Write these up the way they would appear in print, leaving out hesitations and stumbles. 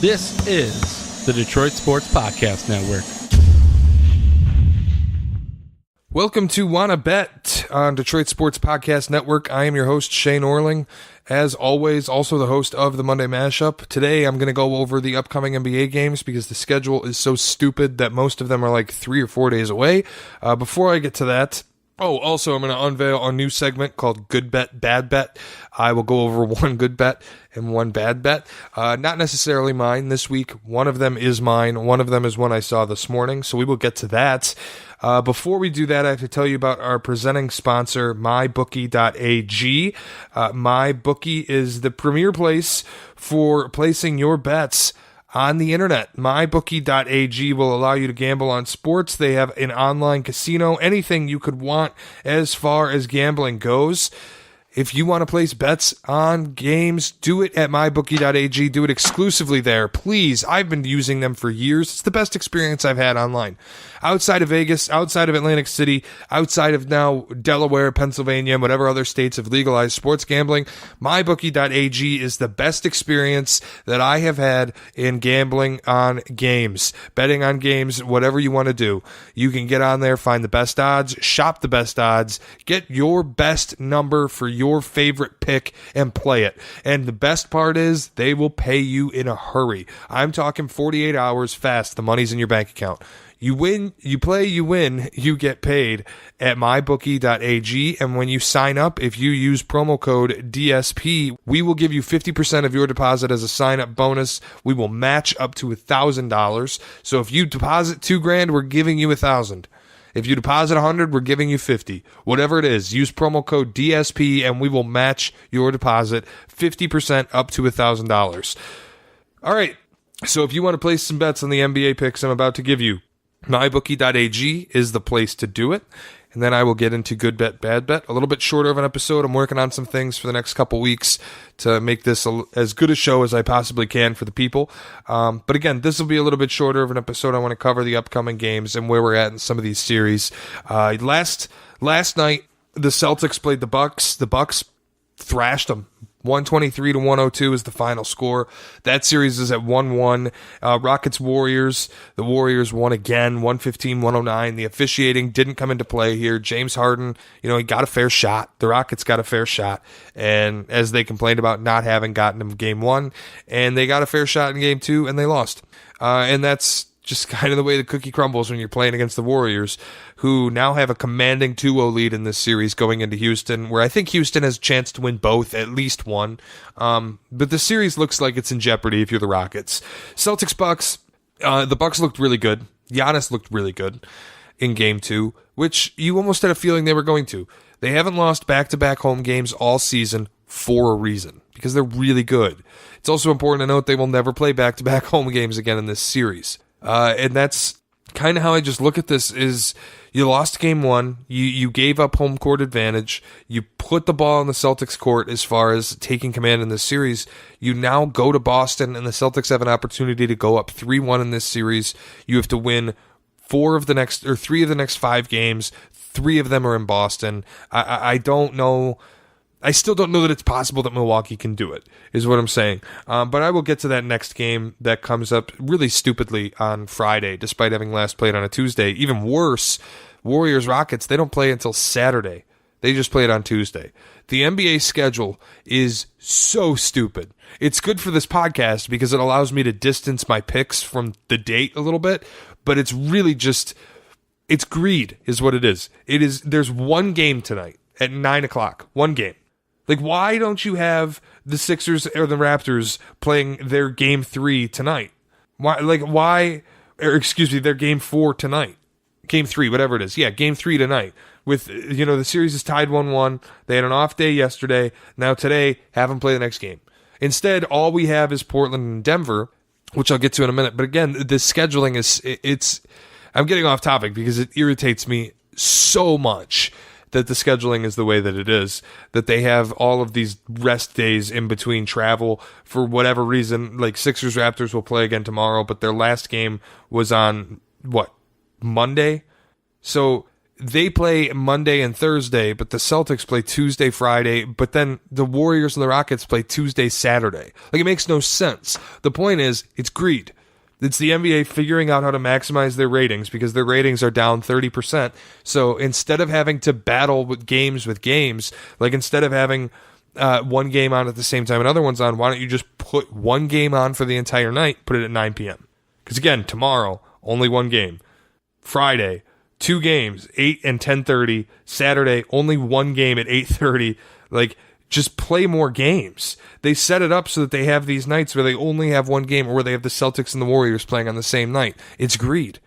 This is the Detroit Sports Podcast Network. Welcome to Wanna Bet on Detroit Sports Podcast Network. I am your host, Shea Norling. As always, also the host of the Monday Mashup. Today, I'm going to go over the upcoming NBA games because the schedule is so stupid that most of them are like 3 or 4 days away. Before I get to that, also, I'm going to unveil a new segment called Good Bet, Bad Bet. I will go over one good bet and one bad bet. Not necessarily mine this week. One of them is mine. One of them is one I saw this morning, so we will get to that. Before we do that, I have to tell you about our presenting sponsor, MyBookie.ag. MyBookie is the premier place for placing your bets on the internet. MyBookie.ag will allow you to gamble on sports. They have an online casino, anything you could want as far as gambling goes. If you want to place bets on games, do it at mybookie.ag. Do it exclusively there. Please, I've been using them for years. It's the best experience I've had online. Outside of Vegas, outside of Atlantic City, outside of now Delaware, Pennsylvania, and whatever other states have legalized sports gambling, mybookie.ag is the best experience that I have had in gambling on games. Betting on games, whatever you want to do. You can get on there, find the best odds, shop the best odds, get your best number for your favorite pick and play it. And the best part is they will pay you in a hurry. I'm talking 48 hours fast. The money's in your bank account. You win, you play, you win, you get paid at mybookie.ag. And when you sign up, if you use promo code DSP, we will give you 50% of your deposit as a sign-up bonus. We will match up to $1,000. So if you deposit $2,000, we're giving you $1,000. If you deposit 100, we're giving you 50. Whatever it is, use promo code DSP and we will match your deposit 50% up to $1,000. All right. So if you want to place some bets on the NBA picks I'm about to give you, mybookie.ag is the place to do it. And then I will get into good bet, bad bet. A little bit shorter of an episode. I'm working on some things for the next couple weeks to make this as good a show as I possibly can for the people. But again, this will be a little bit shorter of an episode. I want to cover the upcoming games and where we're at in some of these series. Last night, the Celtics played the Bucks. The Bucks thrashed them. 123-102 is the final score. That series is at 1-1. Rockets-Warriors. The Warriors won again, 115-109. The officiating didn't come into play here. James Harden, he got a fair shot. The Rockets got a fair shot. And as they complained about not having gotten him game one, and they got a fair shot in game two, and they lost. And that's just kind of the way the cookie crumbles when you're playing against the Warriors, who now have a commanding 2-0 lead in this series going into Houston, where I think Houston has a chance to win both, at least one. But the series looks like it's in jeopardy if you're the Rockets. Celtics-Bucks, the Bucks looked really good. Giannis looked really good in game two, which you almost had a feeling they were going to. They haven't lost back-to-back home games all season for a reason, because they're really good. It's also important to note they will never play back-to-back home games again in this series. And that's kind of how I just look at this is you lost game one, you gave up home court advantage, you put the ball in the Celtics court as far as taking command in this series. You now go to Boston and the Celtics have an opportunity to go up 3-1 in this series. You have to win 3 of the next 5 games. 3 of them are in Boston. I don't know. I still don't know that it's possible that Milwaukee can do it, is what I'm saying. But I will get to that next game that comes up really stupidly on Friday, despite having last played on a Tuesday. Even worse, Warriors-Rockets, they don't play until Saturday. They just play it on Tuesday. The NBA schedule is so stupid. It's good for this podcast because it allows me to distance my picks from the date a little bit, but it's really just, it's greed is what it is. There's one game tonight at 9 o'clock. One game. Like, why don't you have the Sixers or the Raptors playing their game 3 tonight? Their game 4 tonight. Game 3, whatever it is. Yeah, game 3 tonight. With, the series is tied 1-1. They had an off day yesterday. Now today, have them play the next game. Instead, all we have is Portland and Denver, which I'll get to in a minute. But again, the scheduling I'm getting off topic because it irritates me so much that the scheduling is the way that it is, that they have all of these rest days in between travel for whatever reason. Like Sixers Raptors will play again tomorrow, but their last game was on Monday. So they play Monday and Thursday, but the Celtics play Tuesday, Friday, but then the Warriors and the Rockets play Tuesday, Saturday. Like, it makes no sense. The point is, it's greed. It's the NBA figuring out how to maximize their ratings because their ratings are down 30%. So instead of having to battle with games, like instead of having one game on at the same time and other ones on, why don't you just put one game on for the entire night, put it at 9 p.m.? Because again, tomorrow, only one game. Friday, 2 games, 8 and 10:30. Saturday, only one game at 8:30. Like, just play more games. They set it up so that they have these nights where they only have one game or where they have the Celtics and the Warriors playing on the same night. It's greed.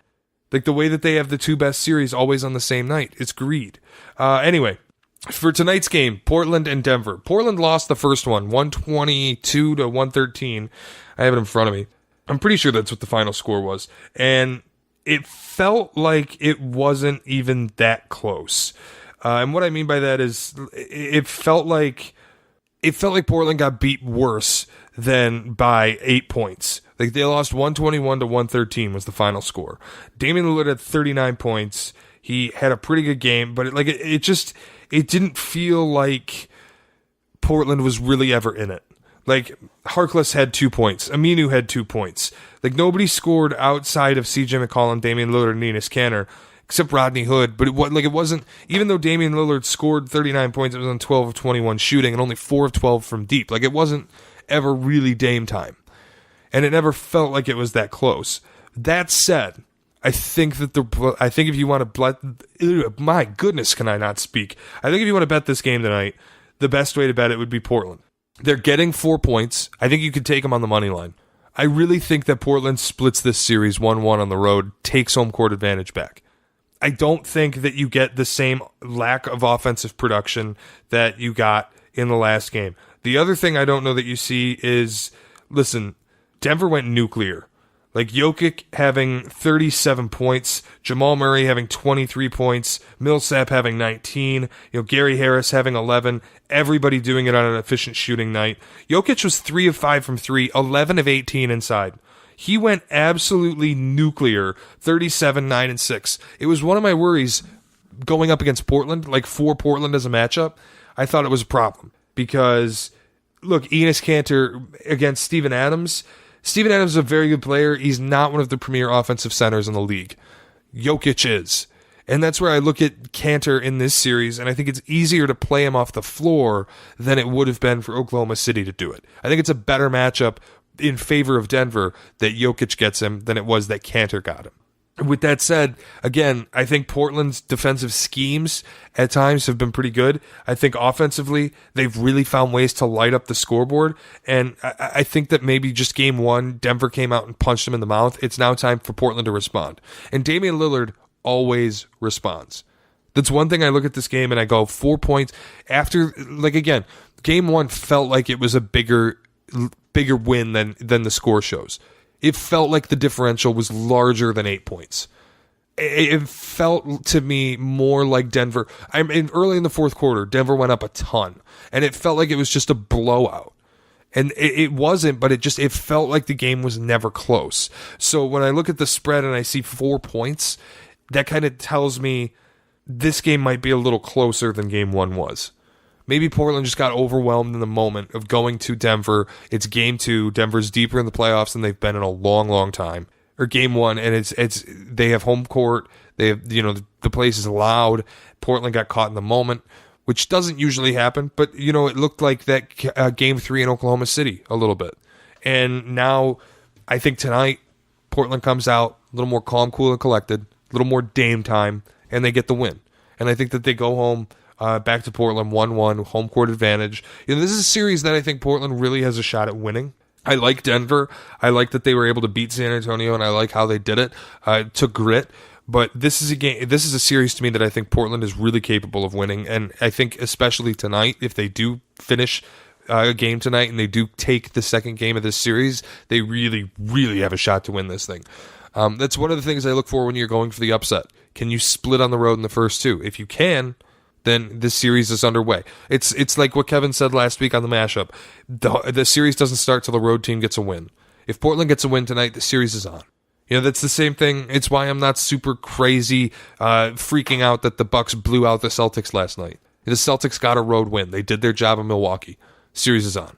Like the way that they have the 2 best series always on the same night. It's greed. Anyway, for tonight's game, Portland and Denver. Portland lost the first one, 122 to 113. I have it in front of me. I'm pretty sure that's what the final score was. And it felt like it wasn't even that close. And what I mean by that is it felt like Portland got beat worse than by 8 points. Like, they lost 121 to 113 was the final score. Damian Lillard had 39 points. He had a pretty good game, but it didn't feel like Portland was really ever in it. Like, Harkless had 2 points. Aminu had 2 points. Like, nobody scored outside of CJ McCollum, Damian Lillard, and Enes Kanter, except Rodney Hood. But it wasn't, even though Damian Lillard scored 39 points, it was on 12 of 21 shooting and only 4 of 12 from deep. Like, it wasn't ever really Dame time. And it never felt like it was that close. That said, I think if you want to my goodness, can I not speak? I think if you want to bet this game tonight, the best way to bet it would be Portland. They're getting 4 points. I think you could take them on the money line. I really think that Portland splits this series 1-1 on the road, takes home court advantage back. I don't think that you get the same lack of offensive production that you got in the last game. The other thing I don't know that you see is, listen, Denver went nuclear. Like, Jokic having 37 points, Jamal Murray having 23 points, Millsap having 19, Gary Harris having 11, everybody doing it on an efficient shooting night. Jokic was 3 of 5 from 3, 11 of 18 inside. He went absolutely nuclear, 37, 9, and 6. It was one of my worries going up against Portland, like for Portland as a matchup. I thought it was a problem because, look, Enes Kanter against Steven Adams. Steven Adams is a very good player. He's not one of the premier offensive centers in the league. Jokic is. And that's where I look at Kanter in this series, and I think it's easier to play him off the floor than it would have been for Oklahoma City to do it. I think it's a better matchup in favor of Denver that Jokic gets him than it was that Kanter got him. With that said, again, I think Portland's defensive schemes at times have been pretty good. I think offensively, they've really found ways to light up the scoreboard. And I think that maybe just game 1, Denver came out and punched them in the mouth. It's now time for Portland to respond. And Damian Lillard always responds. That's one thing I look at this game and I go 4 points after, like, again, game 1 felt like it was a bigger win than the score shows. It felt like the differential was larger than 8 points. It felt to me more like Denver. Early in the fourth quarter, Denver went up a ton, and it felt like it was just a blowout. And it wasn't, but it felt like the game was never close. So when I look at the spread and I see 4 points, that kind of tells me this game might be a little closer than game 1 was. Maybe Portland just got overwhelmed in the moment of going to Denver. It's game 2. Denver's deeper in the playoffs than they've been in a long, long time. Or game 1, and they have home court. They have, the place is loud. Portland got caught in the moment, which doesn't usually happen. But it looked like that game 3 in Oklahoma City a little bit. And now, I think tonight Portland comes out a little more calm, cool, and collected. A little more Dame time, and they get the win. And I think that they go home. Back to Portland, 1-1, home court advantage. This is a series that I think Portland really has a shot at winning. I like Denver. I like that they were able to beat San Antonio, and I like how they did it. It took grit, but this is a series to me that I think Portland is really capable of winning, and I think especially tonight, if they do finish a game tonight and they do take the second game of this series, they really, really have a shot to win this thing. That's one of the things I look for when you're going for the upset. Can you split on the road in the first 2? If you can, then this series is underway. It's like what Kevin said last week on the mashup. The series doesn't start till the road team gets a win. If Portland gets a win tonight, the series is on. That's the same thing. It's why I'm not super crazy freaking out that the Bucks blew out the Celtics last night. The Celtics got a road win. They did their job in Milwaukee. Series is on.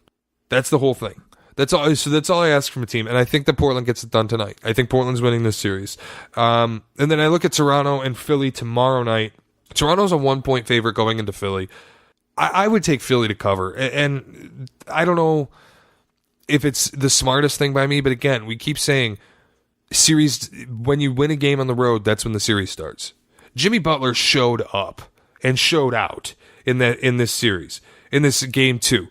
That's the whole thing. That's all. So that's all I ask from a team, and I think that Portland gets it done tonight. I think Portland's winning this series. And then I look at Toronto and Philly tomorrow night. Toronto's a 1-point favorite going into Philly. I would take Philly to cover, and I don't know if it's the smartest thing by me, but again, we keep saying series, when you win a game on the road, that's when the series starts. Jimmy Butler showed up and showed out in this series, in this game 2.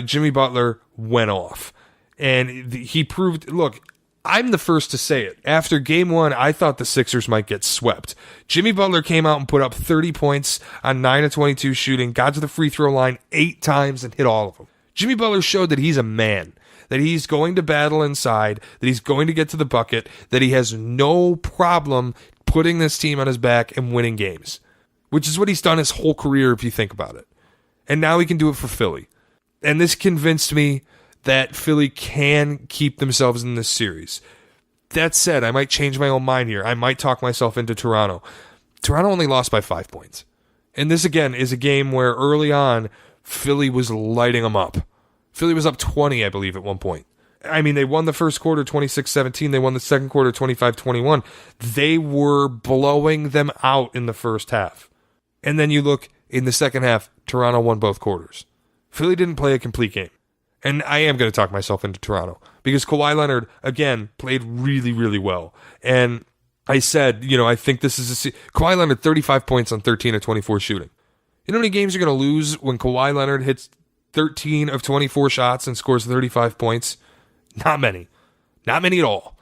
Jimmy Butler went off, and he proved, look, I'm the first to say it. After game 1, I thought the Sixers might get swept. Jimmy Butler came out and put up 30 points on 9 of 22 shooting, got to the free throw line 8 times and hit all of them. Jimmy Butler showed that he's a man, that he's going to battle inside, that he's going to get to the bucket, that he has no problem putting this team on his back and winning games, which is what he's done his whole career if you think about it. And now he can do it for Philly. And this convinced me that Philly can keep themselves in this series. That said, I might change my own mind here. I might talk myself into Toronto. Toronto only lost by 5 points. And this, again, is a game where early on, Philly was lighting them up. Philly was up 20, I believe, at one point. I mean, they won the first quarter 26-17. They won the second quarter 25-21. They were blowing them out in the first half. And then you look in the second half, Toronto won both quarters. Philly didn't play a complete game. And I am going to talk myself into Toronto because Kawhi Leonard, again, played really, really well. And I said, I think this is Kawhi Leonard, 35 points on 13 of 24 shooting. You know how many games you're going to lose when Kawhi Leonard hits 13 of 24 shots and scores 35 points? Not many. Not many at all.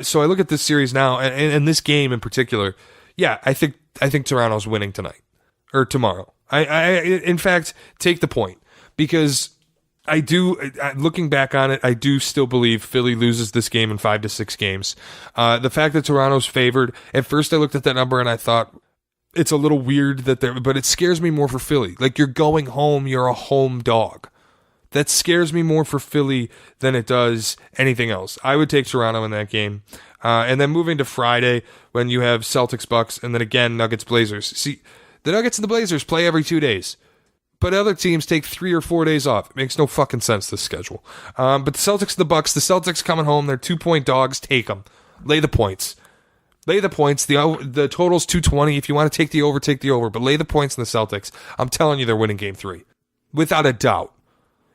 So I look at this series now, and this game in particular, yeah, I think Toronto's winning tonight or tomorrow. I in fact, take the point because looking back on it, I do still believe Philly loses this game in 5 to 6 games. The fact that Toronto's favored, at first I looked at that number and I thought, it's a little weird but it scares me more for Philly. Like, you're going home, you're a home dog. That scares me more for Philly than it does anything else. I would take Toronto in that game. And then moving to Friday, when you have Celtics Bucks, and then again Nuggets Blazers. See, the Nuggets and the Blazers play every 2 days. But other teams take 3 or 4 days off. It makes no fucking sense, this schedule. But the Celtics and the Bucks, the Celtics coming home, they're 2-point dogs. Take them. Lay the points. Lay the points. The total's 220. If you want to take the over, take the over. But lay the points in the Celtics. I'm telling you they're winning game 3. Without a doubt.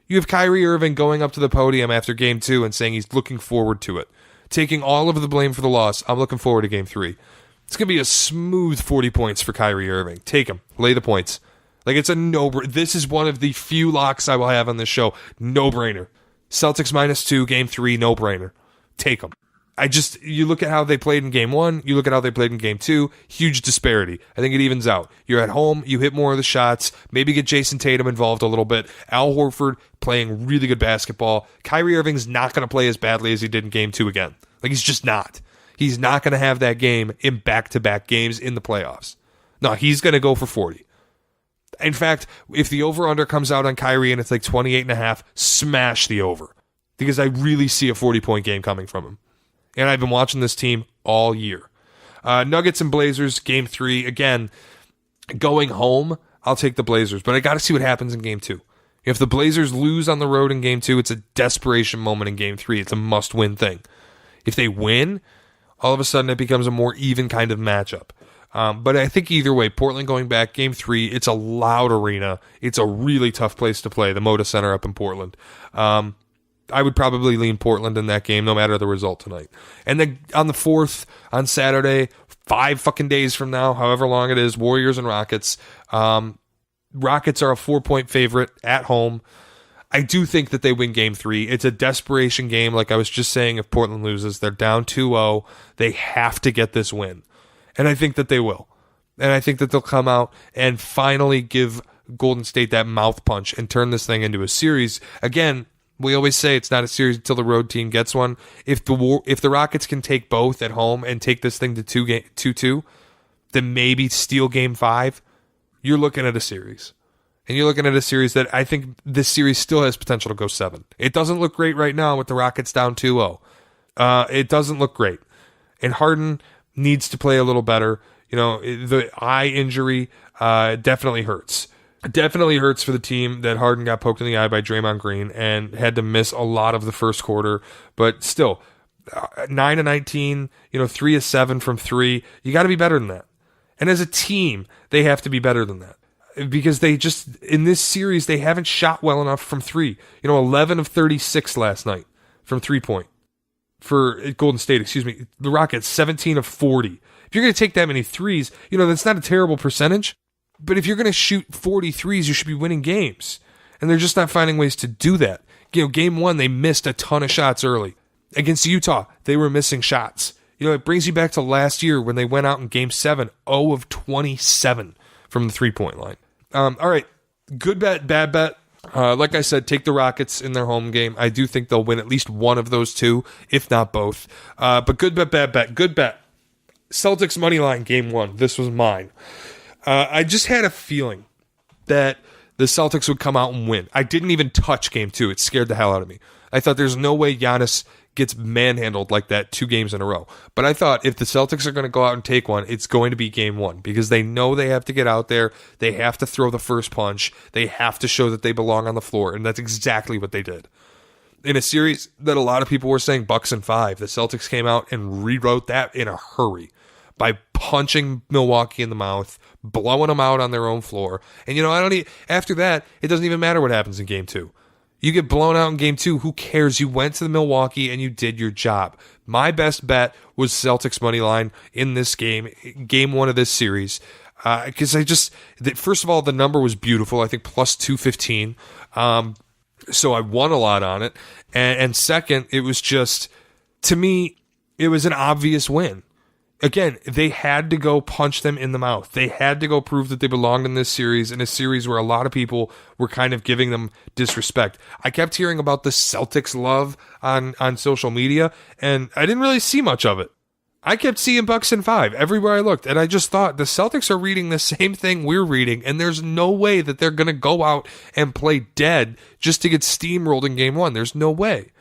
You have Kyrie Irving going up to the podium after game 2 and saying he's looking forward to it. Taking all of the blame for the loss. I'm looking forward to game 3. It's going to be a smooth 40 points for Kyrie Irving. Take him. Lay the points. Like, it's a no-brainer. This is one of the few locks I will have on this show. No-brainer. Celtics -2, game 3, no-brainer. Take them. You look at how they played in game 1, you look at how they played in game 2, huge disparity. I think it evens out. You're at home, you hit more of the shots, maybe get Jason Tatum involved a little bit. Al Horford playing really good basketball. Kyrie Irving's not going to play as badly as he did in game 2 again. Like, he's just not. He's not going to have that game in back-to-back games in the playoffs. No, he's going to go for 40. In fact, if the over-under comes out on Kyrie and it's like 28.5, smash the over. Because I really see a 40-point game coming from him. And I've been watching this team all year. Nuggets and Blazers, game 3. Again, going home, I'll take the Blazers. But I got to see what happens in game 2. If the Blazers lose on the road in game 2, it's a desperation moment in game 3. It's a must-win thing. If they win, all of a sudden it becomes a more even kind of matchup. But I think either way, Portland going back, game 3, it's a loud arena. It's a really tough place to play, the Moda Center up in Portland. I would probably lean Portland in that game, no matter the result tonight. And then on the 4th, on Saturday, 5 fucking days from now, however long it is, Warriors and Rockets. Rockets are a 4-point favorite at home. I do think that they win game 3. It's a desperation game, like I was just saying. If Portland loses, they're down 2-0. They have to get this win. And I think that they will. And I think that they'll come out and finally give Golden State that mouth punch and turn this thing into a series. Again, we always say it's not a series until the road team gets one. If the Rockets can take both at home and take this thing to 2-2, then maybe steal game 5, you're looking at a series. And you're looking at a series that I think this series still has potential to go 7. It doesn't look great right now with the Rockets down 2-0. It doesn't look great. And Harden needs to play a little better. The eye injury definitely hurts. It definitely hurts for the team that Harden got poked in the eye by Draymond Green and had to miss a lot of the first quarter. But still, 9 of 19, 3 of 7 from 3. You got to be better than that. And as a team, they have to be better than that. Because they just, in this series, they haven't shot well enough from 3. 11 of 36 last night from 3-point. For Golden State, the Rockets, 17 of 40. If you're going to take that many threes, that's not a terrible percentage. But if you're going to shoot 40 threes, you should be winning games. And they're just not finding ways to do that. Game 1, they missed a ton of shots early. Against Utah, they were missing shots. It brings you back to last year when they went out in Game 7, 0 of 27 from the 3-point line. All right, good bet, bad bet. Like I said, take the Rockets in their home game. I do think they'll win at least one of those two, if not both. But good bet, bad bet. Good bet. Celtics money line, Game 1. This was mine. I just had a feeling that the Celtics would come out and win. I didn't even touch Game 2. It scared the hell out of me. I thought there's no way Giannis gets manhandled like that 2 games in a row. But I thought if the Celtics are going to go out and take one, it's going to be Game 1 because they know they have to get out there. They have to throw the first punch. They have to show that they belong on the floor. And that's exactly what they did. In a series that a lot of people were saying Bucks in 5, the Celtics came out and rewrote that in a hurry by punching Milwaukee in the mouth, blowing them out on their own floor. And, after that, it doesn't even matter what happens in Game 2. You get blown out in Game 2, who cares? You went to the Milwaukee and you did your job. My best bet was Celtics money line in this game, Game 1 of this series. Because first of all, the number was beautiful. I think plus 215. So I won a lot on it. And second, it was just, to me, it was an obvious win. Again, they had to go punch them in the mouth. They had to go prove that they belonged in this series, in a series where a lot of people were kind of giving them disrespect. I kept hearing about the Celtics love on social media, and I didn't really see much of it. I kept seeing Bucks in 5 everywhere I looked, and I just thought the Celtics are reading the same thing we're reading, and there's no way that they're going to go out and play dead just to get steamrolled in Game 1. There's no way.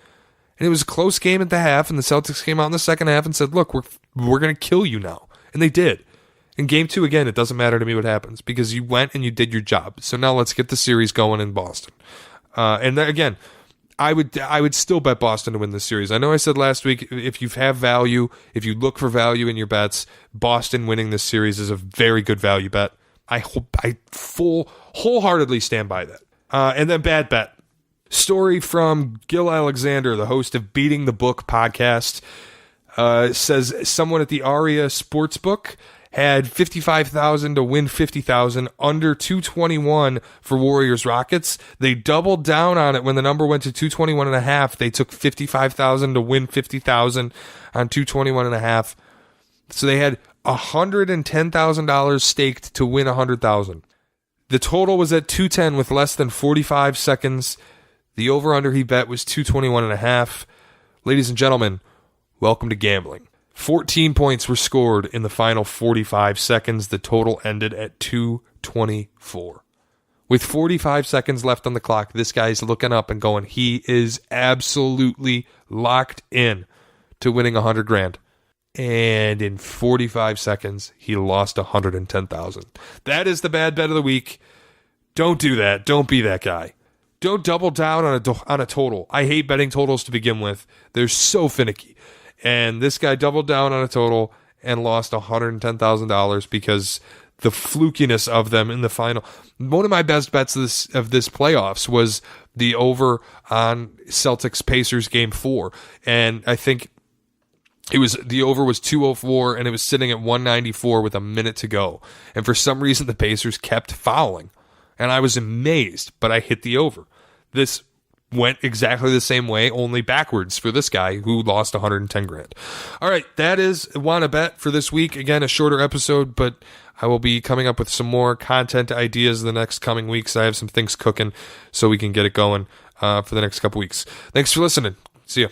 And it was a close game at the half, and the Celtics came out in the second half and said, look, we're going to kill you now. And they did. In Game 2, again, it doesn't matter to me what happens because you went and you did your job. So now let's get the series going in Boston. And then, again, I would still bet Boston to win this series. I know I said last week, if you have value, if you look for value in your bets, Boston winning this series is a very good value bet. I wholeheartedly stand by that. And then bad bet. Story from Gil Alexander, the host of Beating the Book podcast, says someone at the Aria Sportsbook had $55,000 to win $50,000 under 221 for Warriors Rockets. They doubled down on it when the number went to 221.5. They took $55,000 to win $50,000 on 221.5. So they had $110,000 staked to win $100,000. The total was at 210 with less than 45 seconds. The over-under he bet was 221.5. Ladies and gentlemen, welcome to gambling. 14 points were scored in the final 45 seconds. The total ended at 224. With 45 seconds left on the clock, this guy's looking up and going, he is absolutely locked in to winning $100,000. And in 45 seconds, he lost $110,000. That is the bad bet of the week. Don't do that. Don't be that guy. Don't double down on a total. I hate betting totals to begin with. They're so finicky. And this guy doubled down on a total and lost $110,000 because the flukiness of them in the final. One of my best bets of this playoffs was the over on Celtics Pacers Game 4. And I think the over was 204 and it was sitting at 194 with a minute to go. And for some reason, the Pacers kept fouling. And I was amazed, but I hit the over. This went exactly the same way, only backwards for this guy who lost $110,000. All right, that is Wanna Bet for this week. Again, a shorter episode, but I will be coming up with some more content ideas in the next coming weeks. I have some things cooking so we can get it going for the next couple weeks. Thanks for listening. See ya.